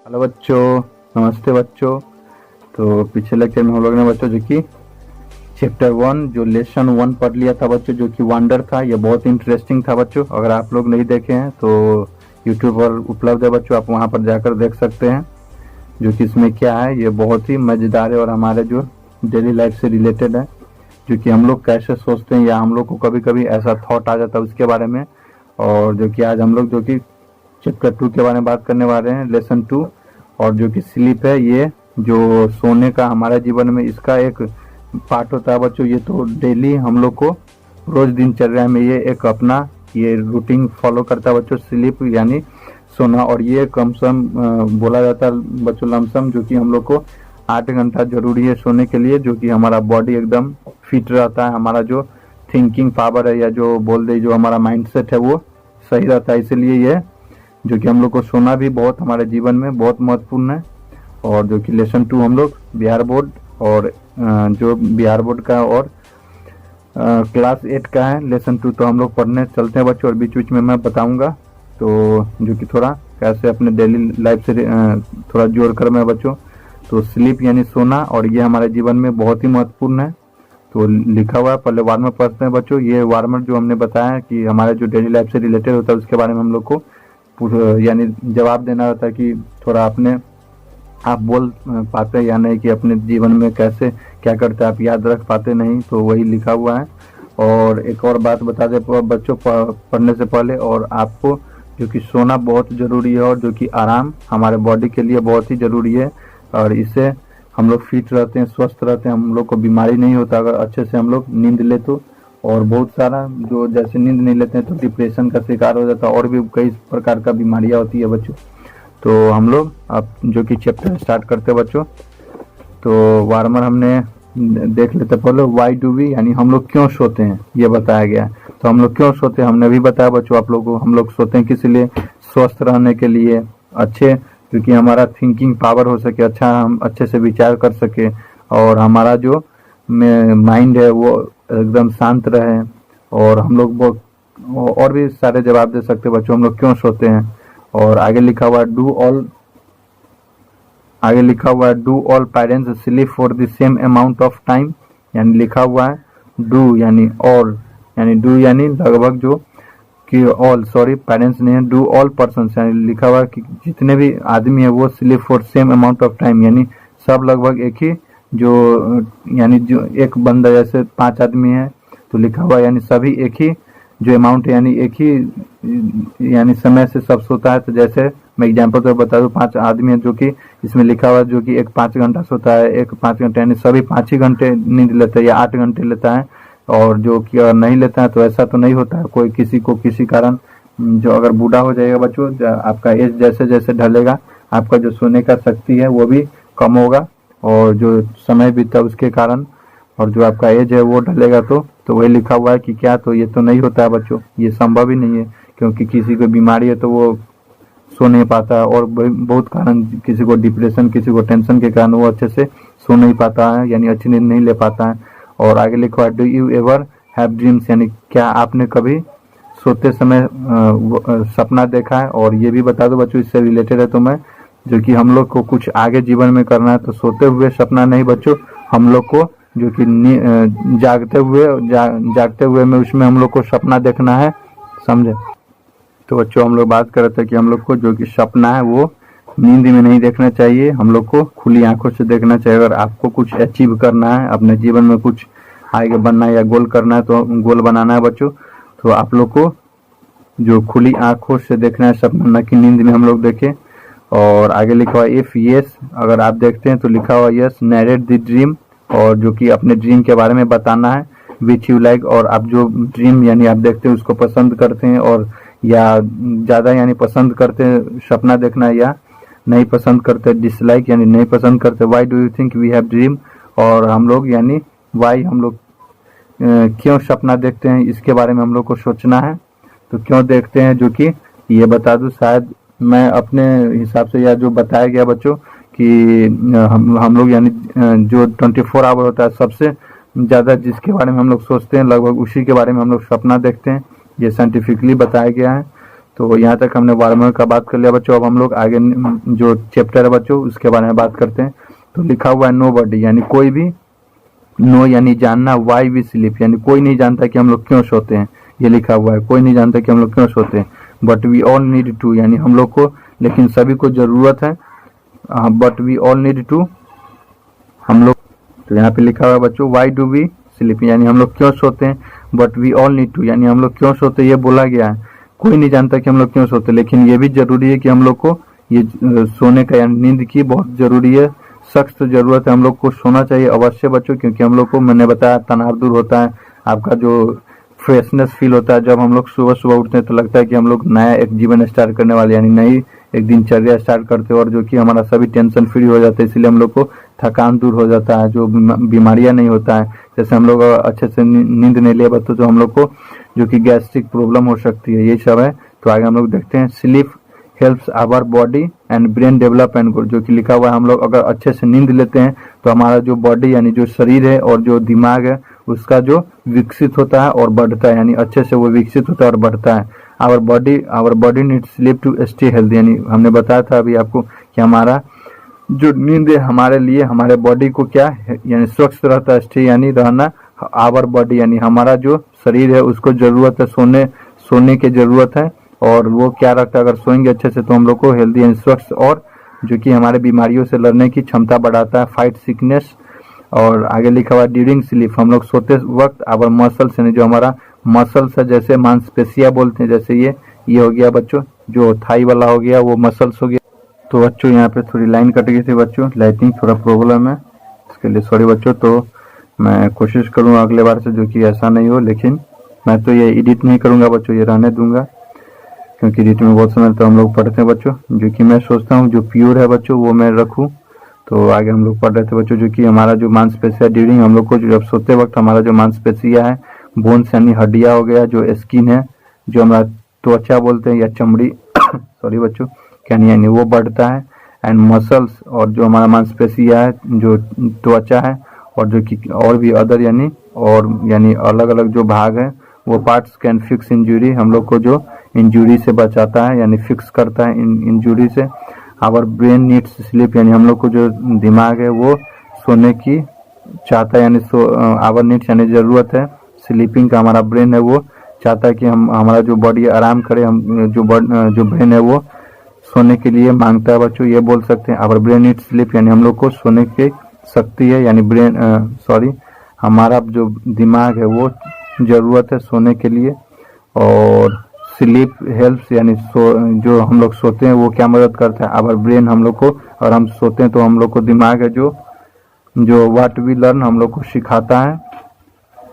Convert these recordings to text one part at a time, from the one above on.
Hello बच्चों, नमस्ते बच्चों। तो पिछले लेक्चर में हम लोग ने बच्चों जो कि चैप्टर 1 जो लेसन 1 पढ़ लिया था बच्चों, जो कि वंडर था। ये बहुत इंटरेस्टिंग था बच्चों। अगर आप लोग नहीं देखे हैं तो यूट्यूब पर उपलब्ध है बच्चों, आप वहां पर जाकर देख सकते हैं। जो कि इसमें क्या है, ये बहुत ही मज़ेदार है और हमारे जो डेली लाइफ से रिलेटेड है। जो कि हम लोग कैसे सोचते हैं या हम लोग को कभी कभी ऐसा थॉट आ जाता है उसके बारे में। और जो कि आज हम लोग जो कि चैप्टर 2 के बारे में बात करने वाले हैं, लेसन 2। और जो कि स्लीप है, ये जो सोने का हमारे जीवन में इसका एक पार्ट होता है बच्चों। ये तो डेली हम लोग को रोज दिनचर्या में ये एक अपना ये रूटीन फॉलो करता है बच्चों, स्लीप यानी सोना। और ये कम से कम बोला जाता है बच्चों लमसम, जो कि हम लोग को 8 घंटा जरूरी है सोने के लिए। जो कि हमारा बॉडी एकदम फिट रहता है, हमारा जो थिंकिंग पावर है या जो बोल दे जो हमारा माइंडसेट है वो सही रहता है। इसलिए ये जो कि हम लोग को सोना भी बहुत हमारे जीवन में बहुत महत्वपूर्ण है। और जो कि लेसन 2 हम लोग बिहार बोर्ड और जो बिहार बोर्ड का और क्लास 8 का है लेसन 2, तो हम लोग पढ़ने चलते हैं बच्चों। और बीच बीच में मैं बताऊंगा तो जो कि थोड़ा कैसे अपने डेली लाइफ से थोड़ा जोड़ कर मैं बच्चों। तो स्लीप यानी सोना, और ये हमारे जीवन में बहुत ही महत्वपूर्ण है। तो लिखा हुआ है, पहले वार्मर पढ़ते हैं बच्चों। ये वार्मर जो हमने बताया कि हमारे जो डेली लाइफ से रिलेटेड होता है उसके बारे में हम लोग को यानी जवाब देना रहता है कि थोड़ा अपने आप बोल पाते हैं या नहीं, कि अपने जीवन में कैसे क्या करते हैं, आप याद रख पाते नहीं, तो वही लिखा हुआ है। और एक और बात बता दे बच्चों पढ़ने से पहले, और आपको जो कि सोना बहुत ज़रूरी है और जो कि आराम हमारे बॉडी के लिए बहुत ही ज़रूरी है। और इससे हम लोग फिट रहते हैं, स्वस्थ रहते हैं, हम लोग को बीमारी नहीं होता अगर अच्छे से हम लोग नींद ले तो। और बहुत सारा जो जैसे नींद नहीं लेते हैं तो डिप्रेशन का शिकार हो जाता है, और भी कई प्रकार का बीमारियां होती है बच्चों। तो हम लोग अब जो कि चैप्टर स्टार्ट करते हैं बच्चों। तो वार्मर हमने देख लेते पहले, वाई डू वी यानी हम लोग क्यों सोते हैं ये बताया गया है। तो हम लोग क्यों सोते हैं हमने भी बताया बच्चों आप लोगों को। हम लोग सोते हैं किस लिए? स्वस्थ रहने के लिए, अच्छे क्योंकि हमारा थिंकिंग पावर हो सके, अच्छा हम अच्छे से विचार कर सके, और हमारा जो माइंड है वो एकदम शांत रहे। और हम लोग बहुत और भी सारे जवाब दे सकते हैं बच्चों हम लोग क्यों सोते हैं। और आगे लिखा हुआ do all parents sleep for the same amount of time. यानी लिखा हुआ है डू यानी ऑल, यानी डू यानी लगभग जो कि ऑल सॉरी पेरेंट्स नहीं है, डू ऑल पर्सन यानी लिखा हुआ है कि जितने भी आदमी है वो sleep for same amount of time, यानी सब लगभग एक ही जो यानी जो एक बंदा जैसे 5 आदमी है तो लिखा हुआ यानी सभी एक ही जो अमाउंट है, यानी एक ही यानी समय से सब सोता है। तो जैसे मैं एग्जांपल तो बता दूं, 5 आदमी है जो कि इसमें लिखा हुआ जो कि एक 5 घंटा सोता है, एक 5 घंटे, यानी सभी 5 ही घंटे नींद लेता है या 8 घंटे लेता है। और जो कि अगर नहीं लेता है तो ऐसा तो नहीं होता है, कोई किसी को किसी कारण जो अगर बूढ़ा हो जाएगा बच्चों, आपका एज जैसे जैसे ढलेगा आपका जो सोने का शक्ति है वो भी कम होगा, और जो समय बीतता है उसके कारण, और जो आपका एज है वो ढलेगा। तो वही लिखा हुआ है कि क्या, तो ये तो नहीं होता है बच्चों, ये संभव ही नहीं है। क्योंकि किसी को बीमारी है तो वो सो नहीं पाता है, और बहुत कारण, किसी को डिप्रेशन, किसी को टेंशन के कारण वो अच्छे से सो नहीं पाता है, यानी अच्छी नींद नहीं ले पाता है। और आगे लिखा हुआ है do you ever have dreams, यानी क्या आपने कभी सोते समय सपना देखा है। और ये भी बता दो बच्चों, इससे रिलेटेड है तो मैं, जो कि हम लोग को कुछ आगे जीवन में करना है तो सोते हुए सपना नहीं बच्चों, हम लोग को जो कि जागते हुए में उसमें हम लोग को सपना देखना है, समझे। तो बच्चों हम लोग बात कर रहे थे कि हम लोग को जो कि सपना है वो नींद में नहीं देखना चाहिए, हम लोग को खुली आंखों से देखना चाहिए। अगर आपको कुछ अचीव करना है अपने जीवन में, कुछ आगे बनना है या गोल करना है, तो गोल बनाना है बच्चों, तो आप लोग को जो खुली आंखों से देखना है सपना, न कि नींद में हम लोग देखें। और आगे लिखा हुआ इफ यस, अगर आप देखते हैं तो लिखा हुआ यस नैरेट द ड्रीम, और जो कि अपने ड्रीम के बारे में बताना है विच यू लाइक। और आप जो ड्रीम यानी आप देखते हैं उसको पसंद करते हैं और या ज़्यादा यानी पसंद करते हैं सपना देखना, या नहीं पसंद करते डिसलाइक यानी नहीं पसंद करते। Why do you think we have dream, और हम लोग यानी वाई हम लोग क्यों सपना देखते हैं इसके बारे में हम लोग को सोचना है। तो क्यों देखते हैं जो कि ये बता दूं, शायद मैं अपने हिसाब से या जो बताया गया बच्चों कि हम लोग यानी जो 24 आवर होता है सबसे ज़्यादा जिसके बारे में हम लोग सोचते हैं लगभग उसी के बारे में हम लोग सपना देखते हैं, ये साइंटिफिकली बताया गया है। तो यहाँ तक हमने वार्मर का बात कर लिया बच्चों। अब हम लोग आगे जो चैप्टर है बच्चों उसके बारे में बात करते हैं। तो लिखा हुआ है नो बॉडी, यानी कोई भी, नो यानी जानना, वाई वी स्लीप यानी कोई नहीं जानता कि हम लोग क्यों सोते हैं, ये लिखा हुआ है, कोई नहीं जानता कि हम लोग क्यों सोते हैं। But we all need to, यानी हम लोग को, लेकिन सभी को जरूरत है। But we all need to, हम लोग, तो यहाँ पे लिखा हुआ है बच्चों वाई डू वी स्लीप, यानी हम लोग क्यों सोते हैं। But we all need to, यानी हम लोग क्यों सोते हैं ये बोला गया है। कोई नहीं जानता कि हम लोग क्यों सोते, लेकिन ये भी जरूरी है कि हम लोग को ये सोने का, यानी नींद की बहुत जरूरी है, सख्त जरूरत है। हम लोग को सोना चाहिए अवश्य बच्चों, क्योंकि हम लोग को, मैंने बताया, तनाव दूर होता है, आपका जो फ्रेशनेस फील होता है। जब हम लोग सुबह सुबह उठते हैं तो लगता है कि हम लोग नया एक जीवन स्टार्ट करने वाले, यानी नई एक दिनचर्या स्टार्ट करते हैं, और जो कि हमारा सभी टेंशन फ्री हो जाता है। इसलिए हम लोग को थकान दूर हो जाता है, जो बीमारियां नहीं होता है। जैसे हम लोग अच्छे से नींद नहीं ले पाते तो हम लोग को जो कि गैस्ट्रिक प्रॉब्लम हो सकती है, ये सब है। तो आगे हम लोग देखते हैं। Sleep helps our body and brain develop and grow, जो कि लिखा हुआ है हम लोग अगर अच्छे से नींद लेते हैं तो हमारा जो बॉडी यानी जो शरीर है और जो दिमाग है उसका जो विकसित होता है और बढ़ता है, यानी अच्छे से वो विकसित होता है और बढ़ता है। Our body needs sleep to stay healthy, यानी हमने बताया था अभी आपको कि हमारा जो नींद है हमारे लिए, हमारे बॉडी को क्या है, यानी स्वस्थ रहता है, स्टे यानी रहना। आवर बॉडी यानी हमारा जो शरीर है उसको जरूरत है, सोने की जरूरत है, और वो क्या रखता है, अगर सोएंगे अच्छे से तो हम लोग को हेल्दी यानी स्वस्थ, और जो कि हमारे बीमारियों से लड़ने की क्षमता बढ़ाता है, फाइट सिकनेस। और आगे लिखा हुआ ड्यूरिंग स्लीप, हम लोग सोते वक्त आवर मसल्स यानी जो हमारा मसल्स है, जैसे मांसपेशियां बोलते हैं, जैसे ये हो गया बच्चों, जो थाई वाला हो गया वो मसल्स हो गया। तो बच्चों यहाँ पे थोड़ी लाइन कट गई थी बच्चों, लाइटिंग थोड़ा प्रॉब्लम है, इसके लिए सॉरी बच्चों। तो मैं कोशिश करूँगा अगले बार से जो कि ऐसा नहीं हो, लेकिन मैं तो ये एडिट नहीं करूँगा बच्चों, ये रहने दूंगा, क्योंकि एडिट में बहुत समय तो हम लोग पढ़ते हैं बच्चों। जो कि मैं सोचता हूँ जो प्योर है बच्चों वो मैं रखूँ। तो आगे हम लोग पढ़ रहे थे बच्चों, जो कि हमारा जो मांसपेशियां ड्यूरिंग हम लोग को जब सोते वक्त हमारा जो मांसपेशियां है, बोन्स यानी हड्डियां हो गया, जो स्किन है, जो हमारा त्वचा बोलते हैं या चमड़ी सॉरी बच्चों, यानी वो बढ़ता है। एंड मसल्स, और जो हमारा मांसपेशियां है, जो त्वचा है, और जो कि और भी अदर यानी अलग अलग जो भाग है, वो पार्ट्स कैन फिक्स इंजुरी, हम लोग को जो इंजुरी से बचाता है, यानी फिक्स करता है इंजुरी से। आवर ब्रेन नीड्स स्लीप, यानी हम लोग को जो दिमाग है वो सोने की चाहता है, यानी आवर नीड्स यानी जरूरत है स्लीपिंग का, हमारा ब्रेन है वो चाहता है कि हमारा जो बॉडी आराम करे, हम जो ब्रेन है वो सोने के लिए मांगता है बच्चों, ये बोल सकते हैं। आवर ब्रेन नीड्स स्लीप, यानी हम लोग को सोने की शक्ति है, यानी हमारा जो दिमाग है वो जरूरत है सोने के लिए। और स्लीप हेल्प्स, यानी जो हम लोग सोते हैं वो क्या मदद करता है, आवर ब्रेन, हम लोग को, और हम सोते हैं तो हम लोग को दिमाग है जो व्हाट वी लर्न हम लोग को सिखाता है।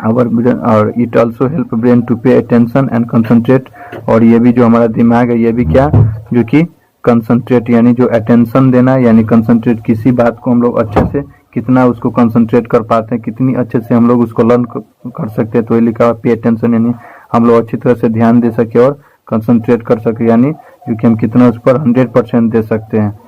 आवर ब्रेन, और it also help brain to pay attention and concentrate, और ये भी जो हमारा दिमाग है ये भी क्या, जो कि कंसंट्रेट यानी जो अटेंशन देना, यानी कंसंट्रेट, किसी बात को हम लोग अच्छे से कितना उसको कंसंट्रेट कर पाते हैं, कितनी अच्छे से हम लोग उसको लर्न कर सकते हैं। तो ये लिखा हुआ पे अटेंशन, यानी हम लोग अच्छी तरह से ध्यान दे सके और कंसंट्रेट कर सके, यानी क्योंकि हम कितना उस पर 100% दे सकते हैं।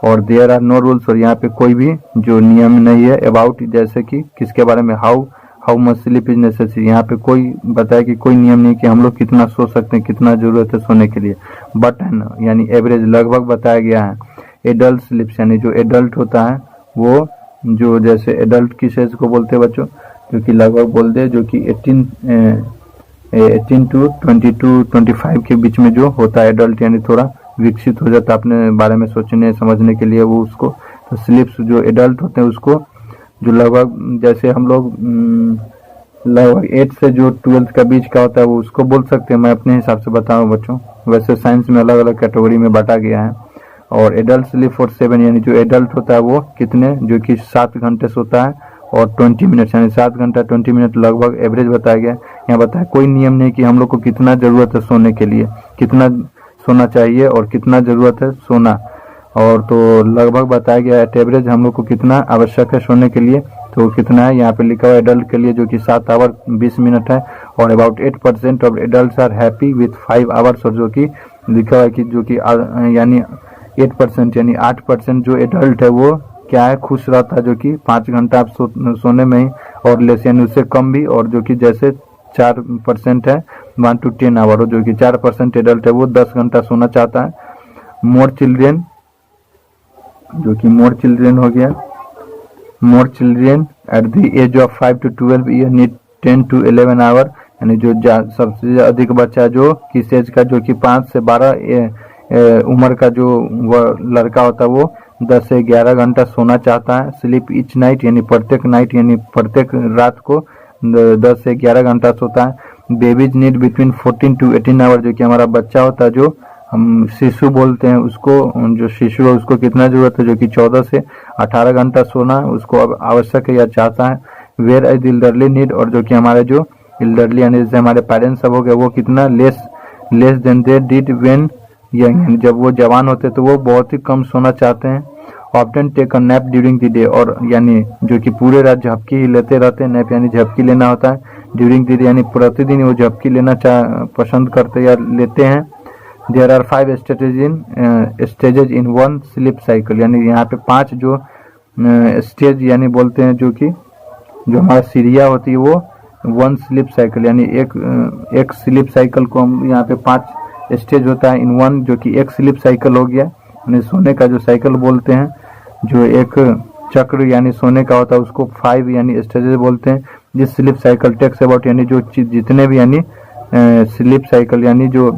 और देयर आर नो रूल्स, और यहाँ पे कोई भी जो नियम नहीं है अबाउट, जैसे कि किसके बारे में, how much sleep is necessary, यहाँ पे कोई बताया कि कोई नियम नहीं कि हम लोग कितना सो सकते हैं, कितना जरूरत है सोने के लिए। बट यानी एवरेज, लगभग बताया गया है। एडल्ट स्लीप्स, यानी जो एडल्ट होता है वो, जो जैसे एडल्ट किस एज को बोलते हैं बच्चों, जो कि लगभग बोलते हैं, जो कि 18 टू 22-25 के बीच में जो होता है एडल्ट, यानी थोड़ा विकसित हो जाता है अपने बारे में सोचने समझने के लिए वो उसको। तो स्लीप्स जो एडल्ट होते हैं उसको, जो लगभग जैसे हम लोग लगभग 8 से जो 12 का बीच का होता है वो उसको बोल सकते हैं, मैं अपने हिसाब से बताऊँ बच्चों, वैसे साइंस में अलग अलग कैटेगरी में बांटा गया है। और एडल्ट स्लीप फॉर 7, यानी जो एडल्ट होता है वो कितने, जो कि 7 घंटे सोता है और 20 मिनट, यानी 7 घंटा 20 मिनट लगभग एवरेज बताया गया। यहाँ बताया कोई नियम नहीं कि हम लोग को कितना जरूरत है सोने के लिए, कितना सोना चाहिए और कितना जरूरत है सोना, और तो लगभग बताया गया एट एवरेज हम लोग को कितना आवश्यक है सोने के लिए। तो कितना है यहाँ पे लिखा हुआ एडल्ट के लिए, जो कि 7 आवर 20 मिनट है। और about 8% of adult are happy with 5 hours, और जो कि लिखा हुआ है कि जो कि यानी 8% यानी 8% जो एडल्ट है वो क्या है, खुश रहता है, जो कि 5 घंटा आप सोने में ही और लेस, यानी उससे कम भी। और जो कि जैसे 4% है 1 to 10 आवर, जो कि 4% एडल्ट है वो 10 घंटा सोना चाहता है। मोर चिल्ड्रेन, जो कि मोर चिल्ड्रेन हो गया, more children at the age of 5 to 12 year need 10 to 11 hour, यानी जो सबसे अधिक बच्चा जो किस एज का, जो कि 5 से 12 उम्र का जो वह लड़का होता है वो 10 से 11 घंटा सोना चाहता है। स्लीप ईच नाइट, यानी प्रत्येक नाइट यानी प्रत्येक रात को 10 से 11 घंटा सोता है। Babies need between 14 to 18 hour, जो कि हमारा बच्चा होता है जो हम शिशु बोलते हैं उसको, जो शिशु है उसको कितना जरूरत है, जो कि 14 से 18 घंटा सोना उसको अब आवश्यक है या चाहता है। वेयर एज इल्डरली नीड, और जो कि हमारे जो इल्डरली यानी जैसे हमारे पेरेंट्स सब हो गए वो कितना less than they did when, यानी जब वो जवान होते तो वो बहुत ही कम सोना चाहते हैं। Often take a nap during the day, और यानी जो कि पूरे रात झपकी ही लेते रहते हैं। नैप यानी झपकी लेना होता है। ड्यूरिंग द डे यानी प्रतिदिन वो झपकी लेना पसंद करते या लेते हैं। There are 5 stages in one sleep cycle, यानी यहाँ पे 5 जो स्टेज यानी बोलते हैं, जो कि जो हमारा सीढ़ियाँ होती है वो 1 स्लीप साइकिल, यानी एक स्लीप साइकिल को हम यहाँ पे 5 स्टेज होता है इन 1, जो कि एक स्लीप साइकिल हो गया, यानी सोने का जो साइकिल बोलते हैं। जो एक चक्र यानी सोने का होता है उसको 5 यानी स्टेजेस बोलते हैं। जिस स्लीप साइकिल टेक्स अबाउट, यानी जो जितने भी यानी स्लीप साइकिल यानी जो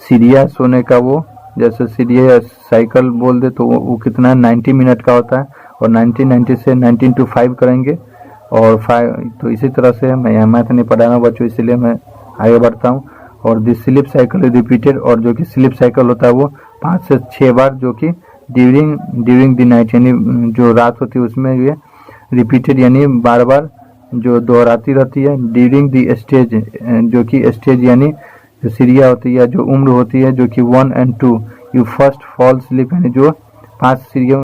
सीढ़िया सोने का, वो जैसे सीढ़िया साइकिल बोल दे तो वो कितना 90 मिनट का होता है, और 90 से 19 to 5 करेंगे, और 5 तो इसी तरह से मैं यहाँ मैथ नहीं पढ़ा रहा हूँ बच्चों, इसलिए मैं आगे बढ़ता हूँ। और this sleep cycle is repeated, और जो कि स्लीप साइकिल होता है वो 5 से 6 बार, जो कि ड्यूरिंग द नाइट, यानी जो रात होती है उसमें ये रिपीटेड यानी बार बार जो दोहराती रहती है। ड्यूरिंग द स्टेज, जो कि स्टेज यानी जो सीढ़ियाँ होती है जो उम्र होती है, जो कि 1 and 2 you first fall sleep, यानी जो 5 सीढ़ियों